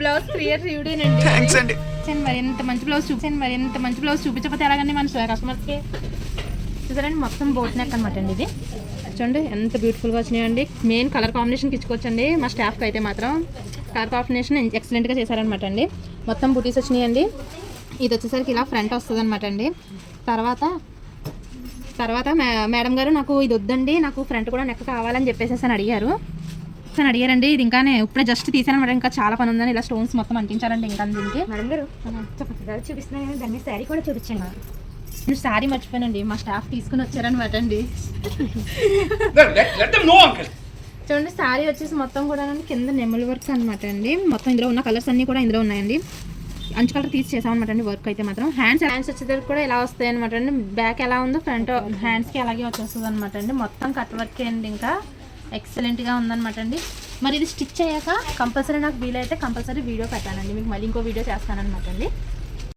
Blouse clear రివ్యూడేనండి. Thanks అండి. మరి ఎంత మంచి బ్లౌజ్ చూపించకపోతే ఎలాగండి మన కస్టమర్స్కి. చూసారండి మొత్తం బోట్ నెక్ అనమాట అండి. ఇది చూడండి ఎంత బ్యూటిఫుల్గా వచ్చినాయండి. మెయిన్ కలర్ కాంబినేషన్కి ఇచ్చుకోవచ్చండి. మా స్టాఫ్కి అయితే మాత్రం కలర్ కాంబినేషన్ ఎక్సలెంట్గా చేశారనమాట అండి. మొత్తం బుటీస్ వచ్చినాయండి. ఇది వచ్చేసరికి ఇలా ఫ్రంట్ వస్తుంది అనమాట అండి. తర్వాత మేడం గారు నాకు ఇది వద్దండి, నాకు ఫ్రంట్ కూడా నెక్ కావాలని చెప్పేసి అని అడిగారండి. ఇది ఇంకా ఇప్పుడే జస్ట్ తీసానమాట. ఇంకా చాలా పని ఉందని ఇలా స్టోన్స్ మొత్తం అంటించారండి. ఇంకా దీనికి మేడం గారు చూపిస్తున్నాను కానీ దాన్ని శారీ కూడా చూపించండి. నేను శారీ మర్చిపోయానండి, మా స్టాఫ్ తీసుకుని వచ్చారనమాట అండి. చూడండి శారీ వచ్చేసి మొత్తం కూడా కింద నెమల్ వర్క్ అనమాట అండి. మొత్తం ఇందులో ఉన్న కలర్స్ అన్నీ కూడా ఇందులో ఉన్నాయండి. అంచు కలర్ తీసి చేసామన్నమాట అండి. వర్క్ అయితే మాత్రం హ్యాండ్స్ వచ్చేసరికి కూడా ఎలా వస్తాయి అనమాట అండి. బ్యాక్ ఎలా ఉందో ఫ్రంట్ హ్యాండ్స్కి అలాగే వచ్చేస్తుంది అనమాట అండి. మొత్తం కట్ వర్క్ అండి. ఇంకా ఎక్సలెంట్గా ఉందన్నమాట అండి. మరి ఇది స్టిచ్ అయ్యాక కంపల్సరీ నాకు వీలైతే కంపల్సరీ వీడియో పెట్టానండి. మీకు మళ్ళీ ఇంకో వీడియో చేస్తానమాట అండి.